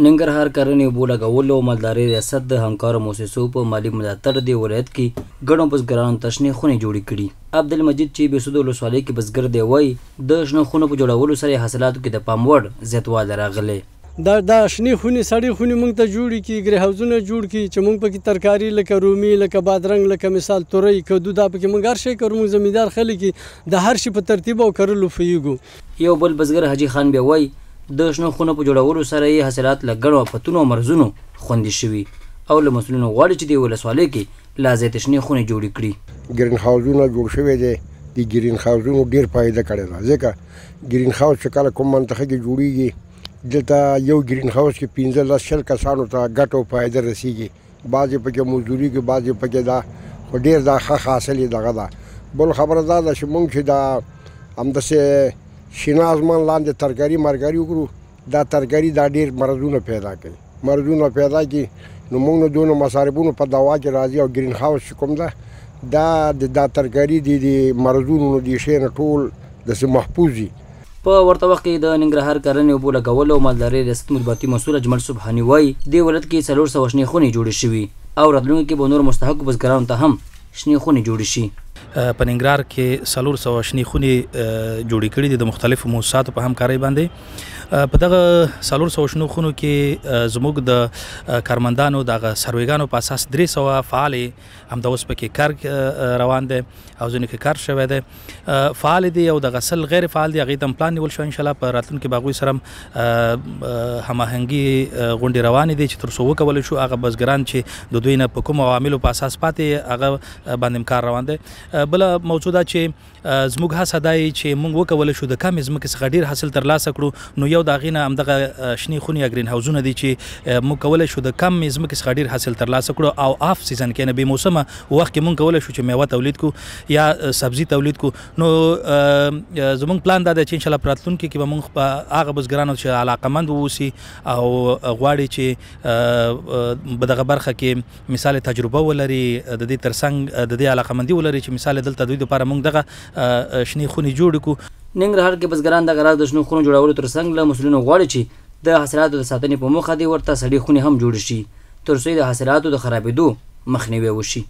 ننګرهار کرنې اوبو لګولو او مالدارۍ ریاست د همکارو مؤسسو په مالي ملاتړ د ولایت کې ګڼو بزګرانو ته شنې خونې جوړې کړي. عبدالمجید چې بېسود ولسوالۍ کې بزګر دی وایي د شنو خونو په جوړولو سره حاصلاتو کې د پام وړ زیاتوالی راغلی. دا شنې خونې سړې خونې موږ ته جوړې کړي، ګرې هاوزونه جوړ کړي چې موږ پکې ترکاري لکه رومي لکه بادرنګ لکه مثال تورۍ کدو دا پکې موږ هر شی کوو. موږ زمیندار خلک یې د هر شي په ترتیب او کرلو پوهېږو. یو بل بزګر حاجي خان بیا وایي د شنو خونو په جوړولو سره یې حاصلات له ګڼو آفتونو او مرضونو خوندي شوي او له مسؤلینو غواړي چې د ولسوالۍ کې لا زیاتې شنې خونې جوړې کړي. ګرین هاوزونه جوړ شوي دي. د ګرین هاوزونو ډېر فایده کړې ده، ځکه ګرین هاوس چې کله کوم منطقه کې جوړېږي دلته یو ګرین هاوس کې 15-20 کسانو ته ګټه او فایده رسیږي. بعضې پکې مزدوري کوي، بعضې پکې دا خو ډېر دا ښه حاصل یې دغه ده. بل خبره دا ده چې موږ چې دا همداسې شنه آسمان لاندې ترکاري مرکاري وکړو، دا ترکاري دا ډېر مرضونه پیدا کوي. مرضونه پیدا کړي نو موږ نه دونه مصارفونو په دوا کې راځي او ګرین هاوس چې کوم ده دا ترکاري د مرضونو د شی نه ټول داسې محفوظ وي. په ورته وخت کې د ننګرهار کرنې اوبو لګولو او مالدارۍ ریاست مطبوعاتي مسؤل اجمل سبحاني وایي دې ولایت کې 400 شنې خونې جوړې شوي او راتلونکي کې به نور مستحقو بزګرانو ته هم شنې خونې جوړې شي. په ننګرهار کې 400 شنې خونې جوړې کړي دي د مختلفو مؤسساتو په همکارۍ باندې. په دغه 400 شنو خونو کې زموږ د کارمندانو دغه سرویګانو په اساس 300 فعالې همدا اوس پکې کار روان دی او ځینې کې کار شوی دی. فعال دي او دغه سل غیر فعال دي، هغې ته هم پلان نیول شو انشاءالله په راتلونکي کې به هغوی سره هماهنګي غونډې روانې دي چې تر څو وکولی شو هغه بزګران چې د دوی نه په کومو عواملو په اساس پاتې هغه باندې کار روان دی. بله موضوع دا چې زموږ هڅه دا چې موږ وکولی شو د کمې ځمکې څخه ډېر حاصل ترلاسه کړو. نو یو د هغې نه همدغه شنې خونې یا ګرین هاوزونه دي چې موږ کولی شو د کمې ځمکې څخه ډېر حاصل ترلاسه کړو او آف سیزن کې نه بې موسمه وخت کې موږ کولی شو چې میوه تولید کړو یا سبزي تولید کړو. نو زموږ پلان دا دی چې انشاءالله په راتلونکي کې به موږ په هغه بزګرانو چې علاقمند واوسي او غواړي چې په دغه برخه کې مثال تجربه ولري، د دې ترڅنګ د دې علاقمندي ولري چې مثال دلته دوی دپاره موږ دغه شنې خونې جوړې کړو. ننګرهار کې بزګران دغه راز د شنو خونو جوړولو ترڅنګ له مسؤلینو غواړي چې د حاصلاتو د ساتنې په موخه دې ورته سړې خونې هم جوړې شي تر څو د حاصلاتو د خرابېدو مخنیوی وشي.